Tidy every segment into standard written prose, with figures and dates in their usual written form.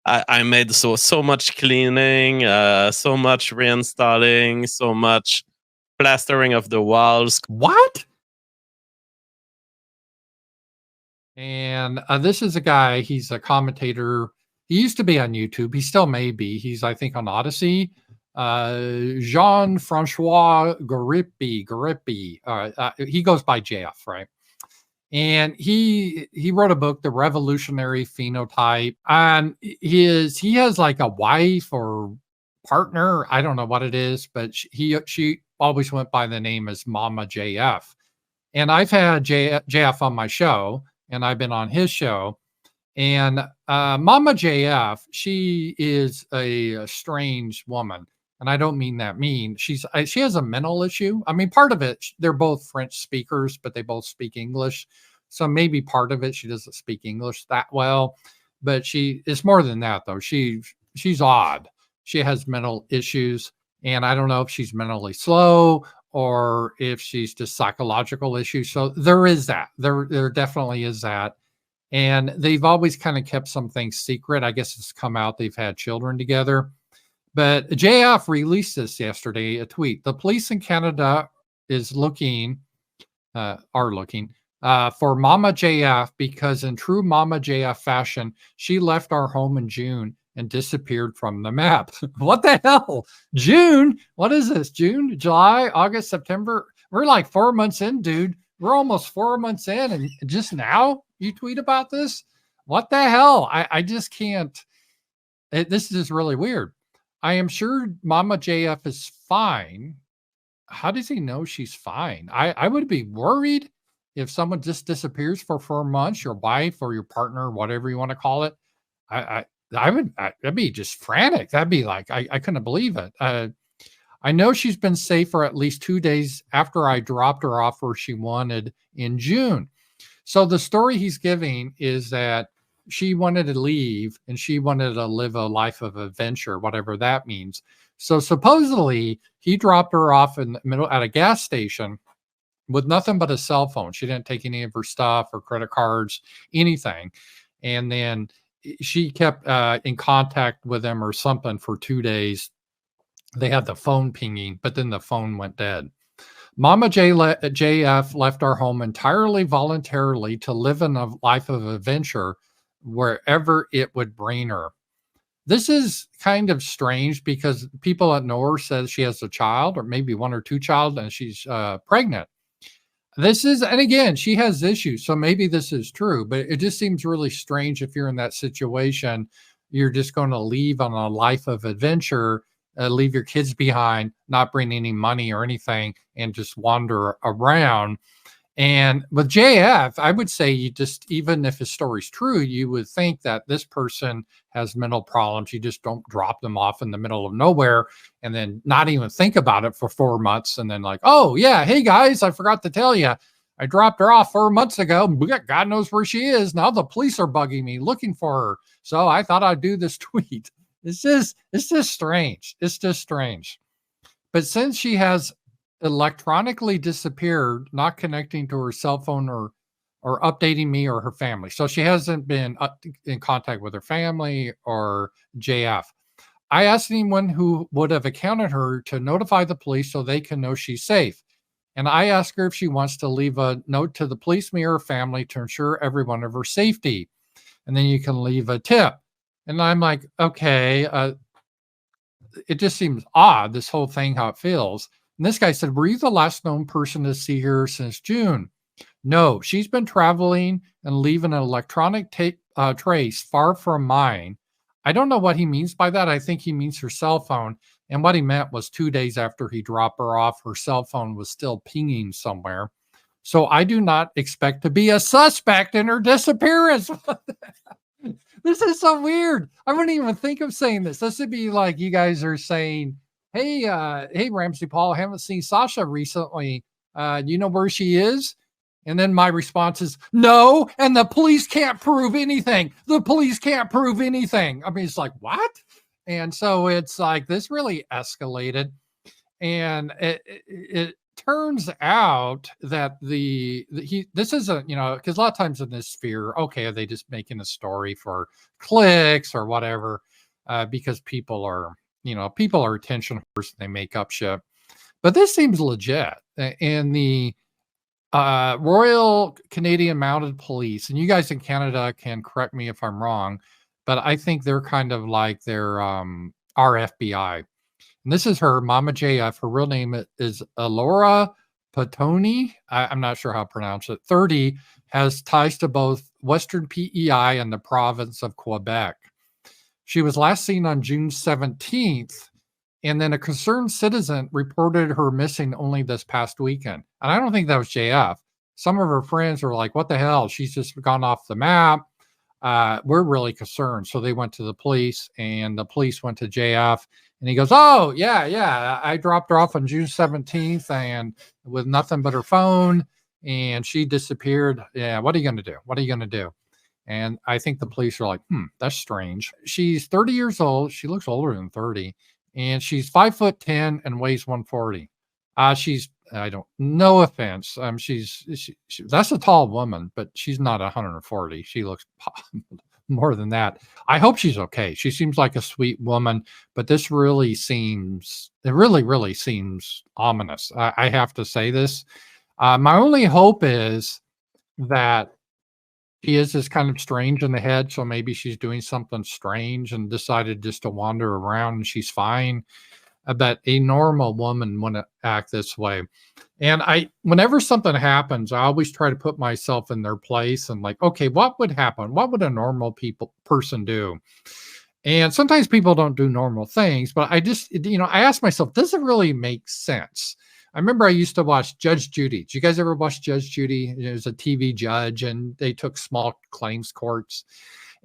I made so much cleaning, so much reinstalling, so much plastering of the walls. What? And this is a guy, he's a commentator. He used to be on YouTube. He still may be. He's, I think, on Odyssey. Jean-Francois Garippi. He goes by JF, right? And he wrote a book, The Revolutionary Phenotype. And he has like a wife or partner. I don't know what it is, but she always went by the name as Mama JF. And I've had JF on my show, and I've been on his show. And Mama JF, she is a strange woman. And I don't mean that mean. She has a mental issue. I mean, part of it, they're both French speakers, but they both speak English. So maybe part of it, she doesn't speak English that well. But it's more than that, though. She's odd. She has mental issues. And I don't know if she's mentally slow or if she's just psychological issues. So there is that. There definitely is that. And they've always kind of kept some things secret. I guess it's come out they've had children together. But JF released this yesterday, a tweet. The police in Canada are looking for Mama JF because in true Mama JF fashion, she left our home in June and disappeared from the map. What the hell? June? What is this? June, July, August, September? We're like 4 months in, dude. We're almost 4 months in, and just now you tweet about this? What the hell? I just can't. This is really weird. I am sure Mama JF is fine. How does he know she's fine? I would be worried if someone just disappears for 4 months, your wife or your partner, whatever you want to call it. I'd be just frantic. That'd be like, I couldn't believe it. I know she's been safe for at least 2 days after I dropped her off where she wanted in June. So the story he's giving is that she wanted to leave and she wanted to live a life of adventure, whatever that means. So supposedly he dropped her off in the middle at a gas station with nothing but a cell phone. She didn't take any of her stuff or credit cards, anything. And then she kept in contact with him or something for 2 days. They had the phone pinging, but then the phone went dead. Mama JF left our home entirely voluntarily to live in a life of adventure wherever it would bring her. This is kind of strange because people that know her says she has a child or maybe 1 or 2 child and she's pregnant. And again, she has issues, so maybe this is true, but it just seems really strange if you're in that situation. You're just going to leave on a life of adventure, leave your kids behind, not bring any money or anything, and just wander around. And with JF, I would say even if his story's true, you would think that this person has mental problems. You just don't drop them off in the middle of nowhere and then not even think about it for 4 months. And then like, oh yeah, hey guys, I forgot to tell you, I dropped her off 4 months ago. God knows where she is. Now the police are bugging me looking for her. So I thought I'd do this tweet. It's just strange. It's just strange. But since she has electronically disappeared, not connecting to her cell phone or updating me or her family. So she hasn't been in contact with her family or JF. I asked anyone who would have accounted her to notify the police so they can know she's safe. And I asked her if she wants to leave a note to the police, me, or her family to ensure everyone of her safety. And then you can leave a tip. And I'm like, okay, it just seems odd, this whole thing, how it feels. And this guy said, were you the last known person to see her since June? No, she's been traveling and leaving an electronic trace far from mine. I don't know what he means by that. I think he means her cell phone. And what he meant was 2 days after he dropped her off, her cell phone was still pinging somewhere. So I do not expect to be a suspect in her disappearance. This is so weird. I wouldn't even think of saying this. This would be like you guys are saying, hey, RamzPaul, I haven't seen Sasha recently. Do you know where she is? And then my response is, no, and the police can't prove anything. The police can't prove anything. I mean, it's like, what? And so it's like, this really escalated. And turns out that this isn't, because a lot of times in this sphere, okay, are they just making a story for clicks or whatever? Because people are attention whores and they make up shit. But this seems legit. And the Royal Canadian Mounted Police, and you guys in Canada can correct me if I'm wrong, but I think they're kind of like their our FBI. And this is her, Mama JF. Her real name is Alora Patoni. I'm not sure how to pronounce it. 30, has ties to both Western PEI and the province of Quebec. She was last seen on June 17th, and then a concerned citizen reported her missing only this past weekend. And I don't think that was JF. Some of her friends were like, what the hell? She's just gone off the map. We're really concerned. So they went to the police, and the police went to JF. And he goes, oh, yeah. I dropped her off on June 17th and with nothing but her phone, and she disappeared. Yeah, what are you going to do? What are you going to do? And I think the police are like, that's strange. She's 30 years old. She looks older than 30. And she's 5'10" and weighs 140. No offense. That's a tall woman, but she's not 140. She looks more than that. I hope she's okay. She seems like a sweet woman, but this really seems ominous. I have to say this. My only hope is that she is just kind of strange in the head. So maybe she's doing something strange and decided just to wander around and she's fine. But a normal woman wouldn't act this way. And whenever something happens, I always try to put myself in their place and like, okay, what would happen? What would a normal person do? And sometimes people don't do normal things, but I just, I ask myself, does it really make sense? I remember I used to watch Judge Judy. Did you guys ever watch Judge Judy? It was a TV judge, and they took small claims courts.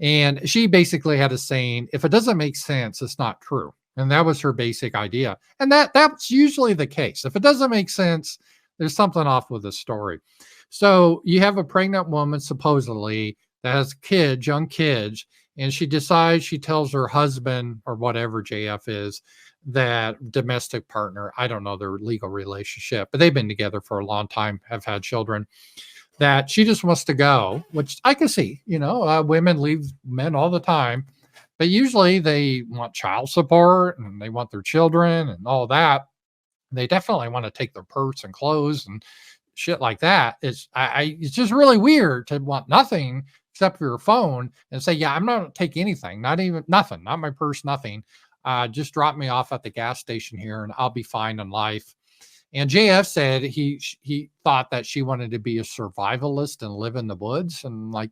And she basically had a saying, if it doesn't make sense, it's not true. And that was her basic idea. And that's usually the case. If it doesn't make sense, there's something off with the story. So you have a pregnant woman, supposedly, that has kids, young kids, and she tells her husband, or whatever JF is, that domestic partner, I don't know their legal relationship, but they've been together for a long time, have had children, that she just wants to go, which I can see. Women leave men all the time, but usually they want child support and they want their children and all that. They definitely want to take their purse and clothes and shit like that. It's just really weird to want nothing except for your phone and say, yeah, I'm not going to take anything, nothing, not my purse, nothing. Just drop me off at the gas station here and I'll be fine in life. And JF said he thought that she wanted to be a survivalist and live in the woods. And like,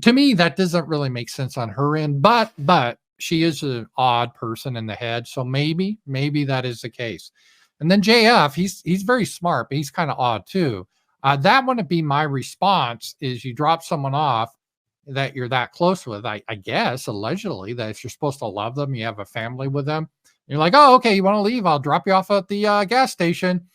to me, that doesn't really make sense on her end, but she is an odd person in the head. So maybe that is the case. And then JF, he's very smart, but he's kind of odd too. That wouldn't be my response, is you drop someone off that you're that close with, I guess, allegedly, that if you're supposed to love them, you have a family with them. You're like, oh, okay, you want to leave? I'll drop you off at the gas station.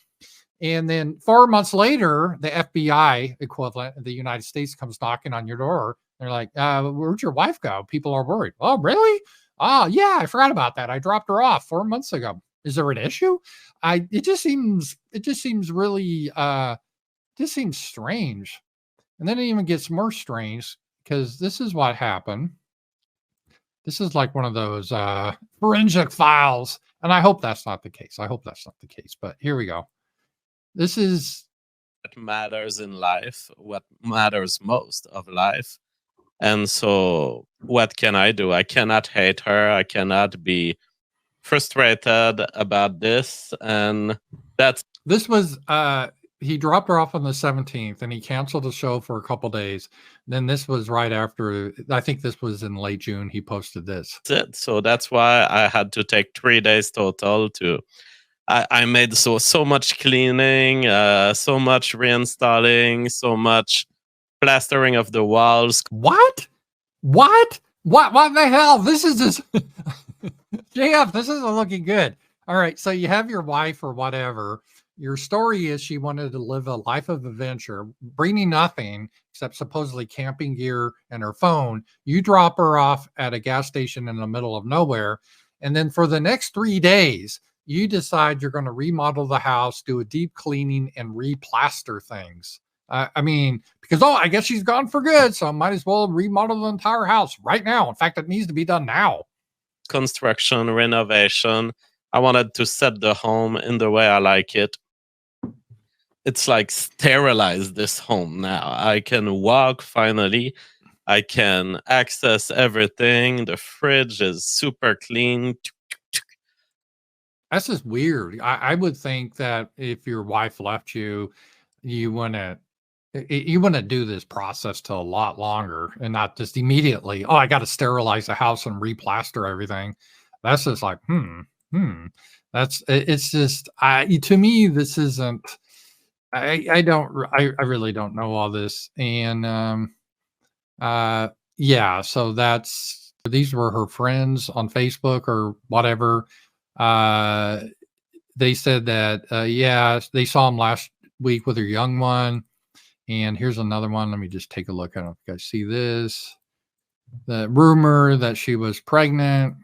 And then 4 months later, the FBI equivalent of the United States comes knocking on your door. They're like, where'd your wife go? People are worried. Oh, really? Oh, yeah, I forgot about that. I dropped her off 4 months ago. Is there an issue? It just seems really, just seems strange. And then it even gets more strange, because this is what happened. This is like one of those forensic files. And I hope that's not the case. But here we go. This is what matters in life, what matters most of life. And so what can I do? I cannot hate her. I cannot be frustrated about this. And this was he dropped her off on the 17th and he canceled the show for a couple days. Then this was right after, I think this was in late June, he posted this. That's it. So that's why I had to take 3 days total to, I made so much cleaning, so much reinstalling, so much plastering of the walls. What the hell? This is just, JF, this isn't looking good. All right. So you have your wife or whatever. Your story is she wanted to live a life of adventure, bringing nothing except supposedly camping gear and her phone. You drop her off at a gas station in the middle of nowhere. And then for the next 3 days, you decide you're going to remodel the house, do a deep cleaning, and replaster things. I mean, because, I guess she's gone for good, so I might as well remodel the entire house right now. In fact, it needs to be done now. Construction, renovation. I wanted to set the home in the way I like it. It's like sterilize this home now. I can walk finally. I can access everything. The fridge is super clean. That's just weird. I would think that if your wife left you, you wouldn't do this process till a lot longer and not just immediately. I got to sterilize the house and replaster everything. That's just like, it's just, to me, this isn't, I really don't know all this. And, yeah, so these were her friends on Facebook or whatever. They said that, yeah, they saw him last week with her young one. And here's another one. Let me just take a look. I don't know if you guys see this. The rumor that she was pregnant.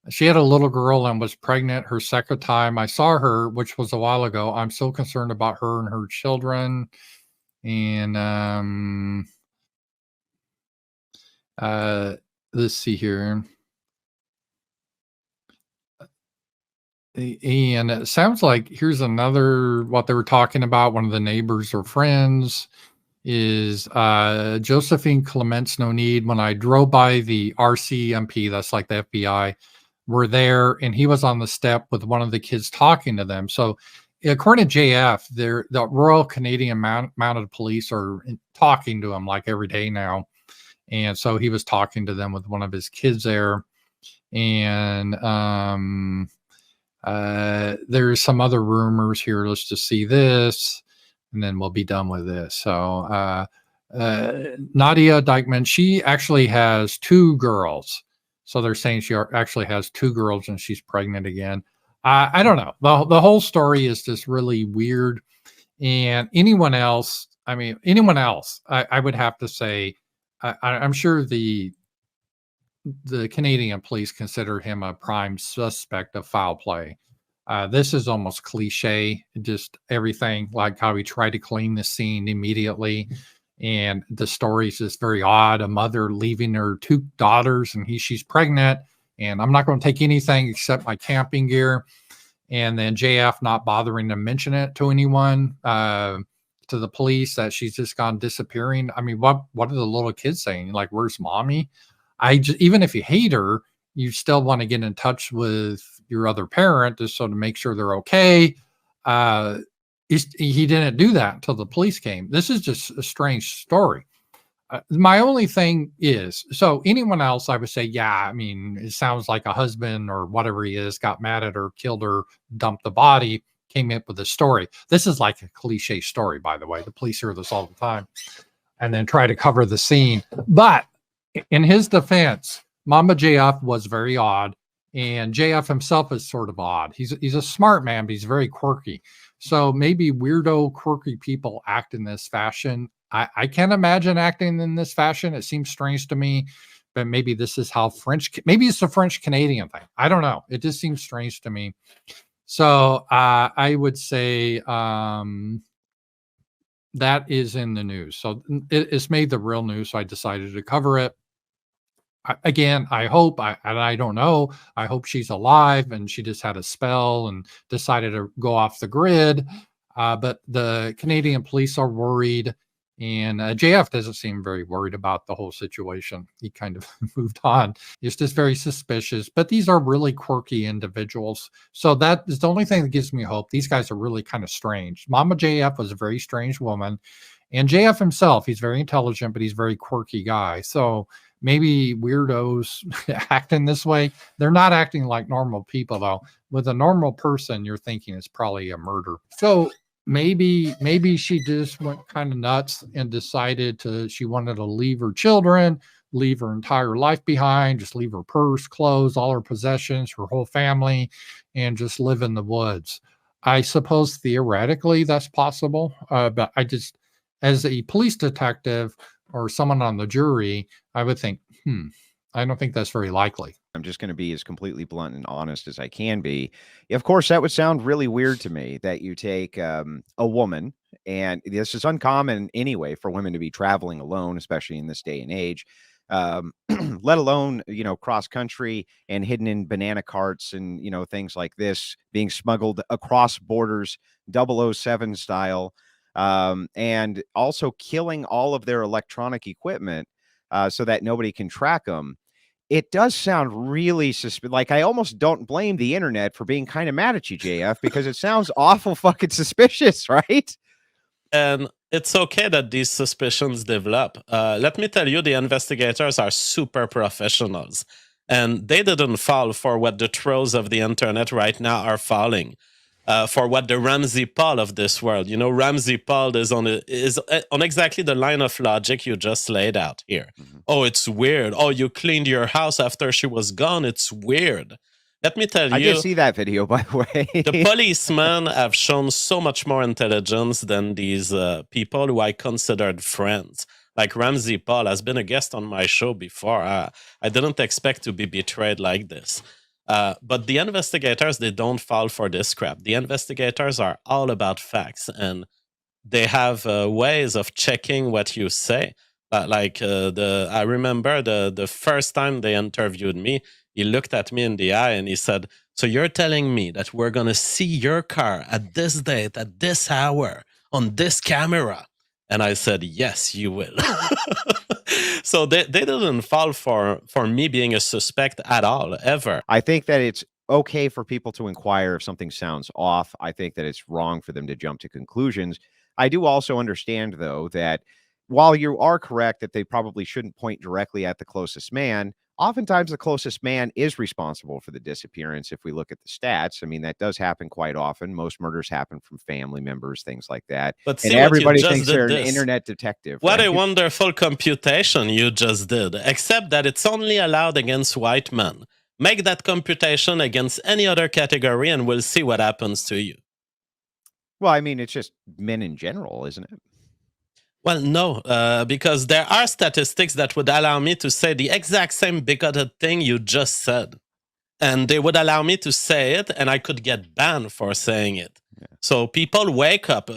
She had a little girl and was pregnant her second time. I saw her, which was a while ago. I'm so concerned about her and her children. And let's see here. And it sounds like here's another, what they were talking about. One of the neighbors or friends is Josephine Clements No Need. When I drove by the RCMP, that's like the FBI, were there, and he was on the step with one of the kids talking to them. So according to JF, the Royal Canadian Mounted Police are talking to him like every day now. And so he was talking to them with one of his kids there. And there's some other rumors here. Let's just see this, and then we'll be done with this. So Nadia Dykeman, she actually has 2 girls. So they're saying she actually has 2 girls and she's pregnant again. I don't know. The whole story is just really weird. And anyone else, I would have to say, I'm sure the Canadian police consider him a prime suspect of foul play. This is almost cliche, just everything, like how he tried to clean the scene immediately. And the story is just very odd. A mother leaving her 2 daughters and she's pregnant, and I'm not going to take anything except my camping gear. And then JF not bothering to mention it to anyone, to the police, that she's just gone disappearing. I mean, what are the little kids saying? Like, where's mommy? Even if you hate her, you still want to get in touch with your other parent just so to make sure they're okay. He didn't do that until the police came. This is just a strange story. My only thing is, so anyone else, I would say, yeah, I mean, it sounds like a husband or whatever he is got mad at her, killed her, dumped the body, came up with a story. This is like a cliche story, by the way. The police hear this all the time and then try to cover the scene. But in his defense, Mama JF was very odd, and JF himself is sort of odd. He's a smart man, but he's very quirky. So maybe weirdo, quirky people act in this fashion. I can't imagine acting in this fashion. It seems strange to me, but maybe this is how maybe it's a French Canadian thing. I don't know. It just seems strange to me. So I would say that is in the news. So it's made the real news. So I decided to cover it. Again, I hope, and I don't know, I hope she's alive and she just had a spell and decided to go off the grid. But the Canadian police are worried, and JF doesn't seem very worried about the whole situation. He kind of moved on. He's just very suspicious, but these are really quirky individuals. So that is the only thing that gives me hope. These guys are really kind of strange. Mama JF was a very strange woman, and JF himself, he's very intelligent, but he's a very quirky guy. So maybe weirdos acting this way. They're not acting like normal people, though. With a normal person, you're thinking it's probably a murder. So maybe she just went kind of nuts and decided she wanted to leave her children, leave her entire life behind, just leave her purse, clothes, all her possessions, her whole family, and just live in the woods. I suppose theoretically that's possible, but as a police detective or someone on the jury, I would think, I don't think that's very likely. I'm just going to be as completely blunt and honest as I can be. Of course, that would sound really weird to me that you take a woman, and this is uncommon anyway for women to be traveling alone, especially in this day and age, let alone, cross country and hidden in banana carts and, things like this, being smuggled across borders, 007 style, and also killing all of their electronic equipment so that nobody can track them. It does sound really like I almost don't blame the internet for being kind of mad at you, JF, because it sounds awful fucking suspicious, right? And it's okay that these suspicions develop. Let me tell you, the investigators are super professionals, and they didn't fall for what the trolls of the internet right now are falling. For what the RamzPaul of this world, RamzPaul is on exactly the line of logic you just laid out here. Mm-hmm. Oh, it's weird. Oh, you cleaned your house after she was gone. It's weird. Let me tell you. I did see that video, by the way. The policemen have shown so much more intelligence than these people who I considered friends. Like RamzPaul has been a guest on my show before. I didn't expect to be betrayed like this. But the investigators, they don't fall for this crap. The investigators are all about facts, and they have ways of checking what you say. I remember the first time they interviewed me, he looked at me in the eye and he said, "So you're telling me that we're going to see your car at this date, at this hour, on this camera?" And I said, "Yes, you will." So they didn't fall for me being a suspect at all, ever. I think that it's okay for people to inquire if something sounds off. I think that it's wrong for them to jump to conclusions. I do also understand, though, that while you are correct that they probably shouldn't point directly at the closest man, oftentimes the closest man is responsible for the disappearance. If we look at the stats, I mean, that does happen quite often. Most murders happen from family members, things like that. But and everybody thinks they're an internet detective. What a wonderful computation you just did, except that it's only allowed against white men. Make that computation against any other category and we'll see what happens to you. Well, I mean, it's just men in general, isn't it? Well, no, because there are statistics that would allow me to say the exact same bigoted thing you just said. And they would allow me to say it, and I could get banned for saying it. Yeah. So people, wake up.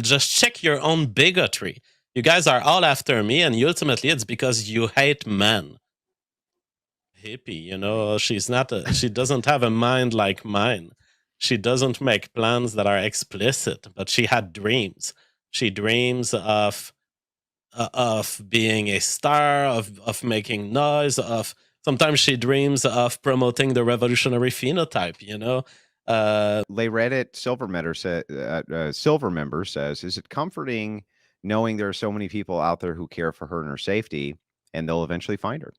Just check your own bigotry. You guys are all after me, and ultimately it's because you hate men. Hippie, she doesn't have a mind like mine. She doesn't make plans that are explicit, but she had dreams. She dreams of being a star, of making noise, sometimes she dreams of promoting the revolutionary phenotype, Reddit Silver member says, "Is it comforting knowing there are so many people out there who care for her and her safety, and they'll eventually find her?"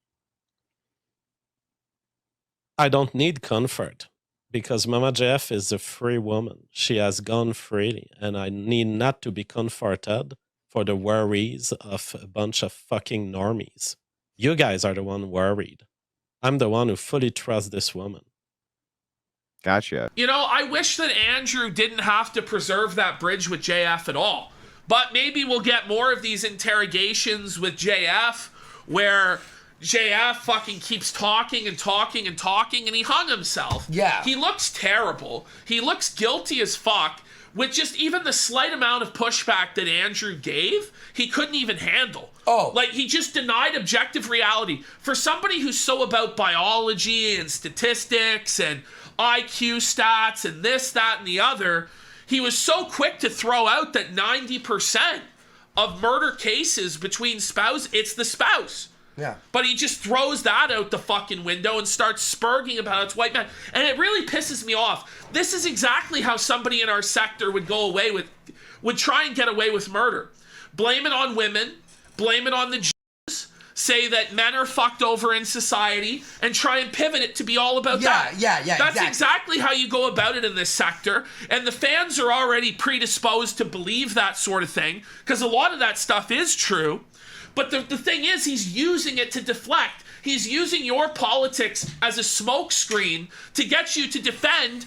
I don't need comfort. Because Mama JF is a free woman. She has gone freely, and I need not to be comforted for the worries of a bunch of fucking normies. You guys are the one worried. I'm the one who fully trusts this woman. Gotcha. I wish that Andrew didn't have to preserve that bridge with JF at all. But maybe we'll get more of these interrogations with JF where JF fucking keeps talking and talking and talking, and he hung himself. Yeah. He looks terrible. He looks guilty as fuck. With just even the slight amount of pushback that Andrew gave, he couldn't even handle. Oh. Like, he just denied objective reality. For somebody who's so about biology and statistics and IQ stats and this, that, and the other, he was so quick to throw out that 90% of murder cases between spouses, it's the spouse. Yeah. But he just throws that out the fucking window and starts spurging about it's white man. And it really pisses me off. This is exactly how somebody in our sector would try and get away with murder. Blame it on women, blame it on the Jews, say that men are fucked over in society, and try and pivot it to be all about that. Yeah, That's exactly how you go about it in this sector. And the fans are already predisposed to believe that sort of thing, because a lot of that stuff is true. But the thing is, he's using it to deflect. He's using your politics as a smokescreen to get you to defend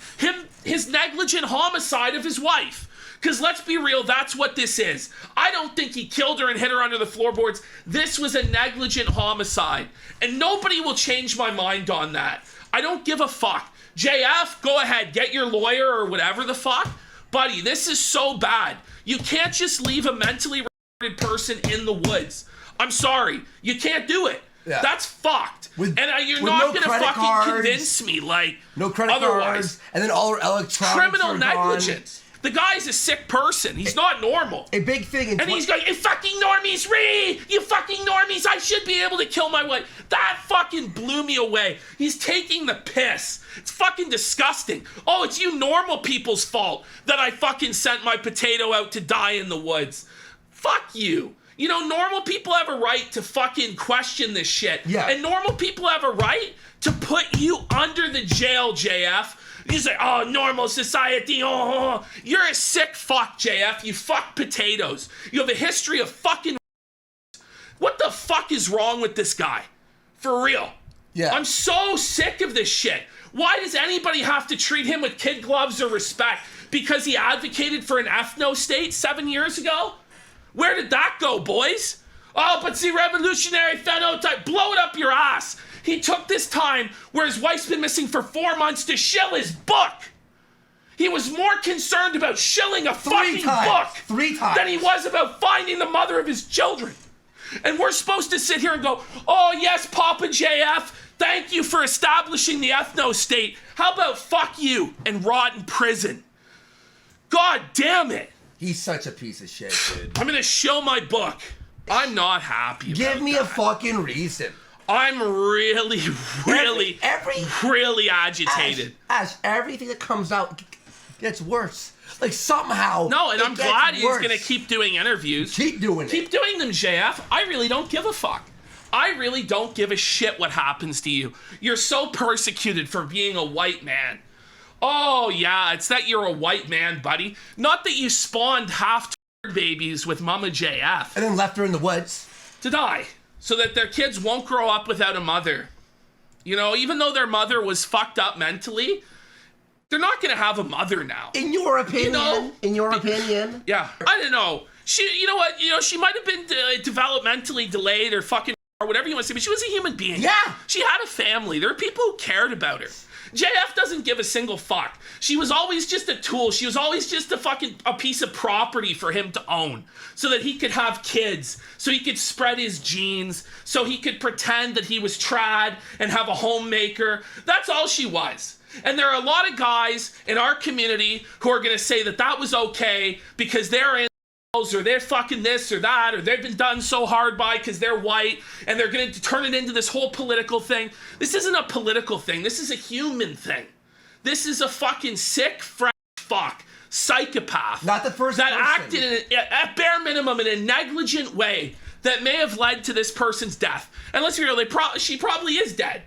his negligent homicide of his wife. Because let's be real, that's what this is. I don't think he killed her and hit her under the floorboards. This was a negligent homicide. And nobody will change my mind on that. I don't give a fuck. JF, go ahead, get your lawyer or whatever the fuck. Buddy, this is so bad. You can't just leave a mentally retarded person in the woods. I'm sorry. You can't do it. Yeah. That's fucked. You're not going to fucking convince me, like, no credit cards, and then all our electronics criminal negligence. Gone. The guy's a sick person. He's not normal. A big thing. And he's going, you fucking normies, you fucking normies, I should be able to kill my wife. That fucking blew me away. He's taking the piss. It's fucking disgusting. Oh, it's you normal people's fault that I fucking sent my potato out to die in the woods. Fuck you. You know, normal people have a right to fucking question this shit. Yeah. And normal people have a right to put you under the jail, JF. You say, oh, normal society, oh. You're a sick fuck, JF. You fuck potatoes. You have a history of fucking... What the fuck is wrong with this guy? For real. Yeah. I'm so sick of this shit. Why does anybody have to treat him with kid gloves or respect? Because he advocated for an ethno-state 7 years ago? Where did that go, boys? Oh, but see, revolutionary phenotype, blow it up your ass. He took this time where his wife's been missing for 4 months to shill his book. He was more concerned about shilling a fucking book 3 times than he was about finding the mother of his children. And we're supposed to sit here and go, oh, yes, Papa JF, thank you for establishing the ethno-state. How about fuck you and rot in prison? God damn it. He's such a piece of shit, dude. I'm going to show my book. I'm not happy. Give me a fucking reason. I'm really agitated. Ash, everything that comes out gets worse. Like somehow. No, and I'm glad he's going to keep doing interviews. Keep doing them, JF. I really don't give a fuck. I really don't give a shit what happens to you. You're so persecuted for being a white man. Oh, yeah, it's that you're a white man, buddy. Not that you spawned half babies with Mama JF. And then left her in the woods. To die. So that their kids won't grow up without a mother. You know, even though their mother was fucked up mentally, they're not going to have a mother now. In your opinion? In your opinion? Yeah. I don't know. You know what? You know, she might have been developmentally delayed or fucking or whatever you want to say, but she was a human being. Yeah. She had a family. There were people who cared about her. JF doesn't give a single fuck. She was always just a tool. She was always just a piece of property for him to own so that he could have kids, so he could spread his genes, so he could pretend that he was trad and have a homemaker. That's all she was. And there are a lot of guys in our community who are going to say that that was okay because they're in or they're fucking this or that, or they've been done so hard by because they're white, and they're going to turn it into this whole political thing. This isn't a political thing. This is a human thing. This is a fucking sick, fuck, psychopath. Not the first that person. acted at bare minimum in a negligent way that may have led to this person's death. And let's be real, she probably is dead.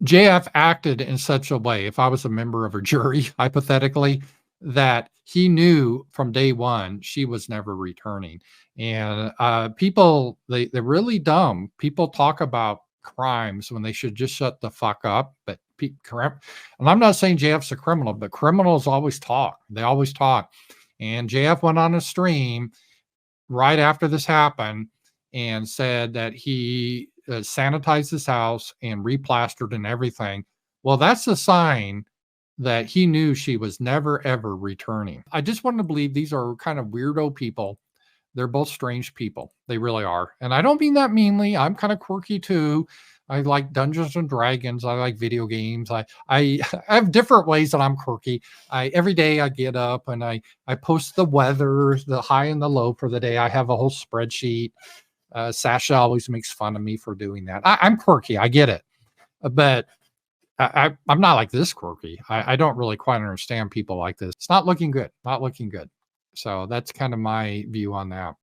JF acted in such a way, if I was a member of a jury, hypothetically, that he knew from day one she was never returning. And people, they're really dumb. People talk about crimes when they should just shut the fuck up. But and I'm not saying JF's a criminal, but criminals always talk. They always talk. And JF went on a stream right after this happened and said that he sanitized his house and replastered and everything. Well, that's a sign that he knew she was never, ever returning. I just want to believe these are kind of weirdo people. They're both strange people. They really are. And I don't mean that meanly. I'm kind of quirky too. I like Dungeons and Dragons. I like video games. I have different ways that I'm quirky. Every day I get up and I post the weather, the high and the low for the day. I have a whole spreadsheet. Sasha always makes fun of me for doing that. I'm quirky. I get it. But I'm not like this quirky. I don't really quite understand people like this. It's not looking good. Not looking good. So that's kind of my view on that.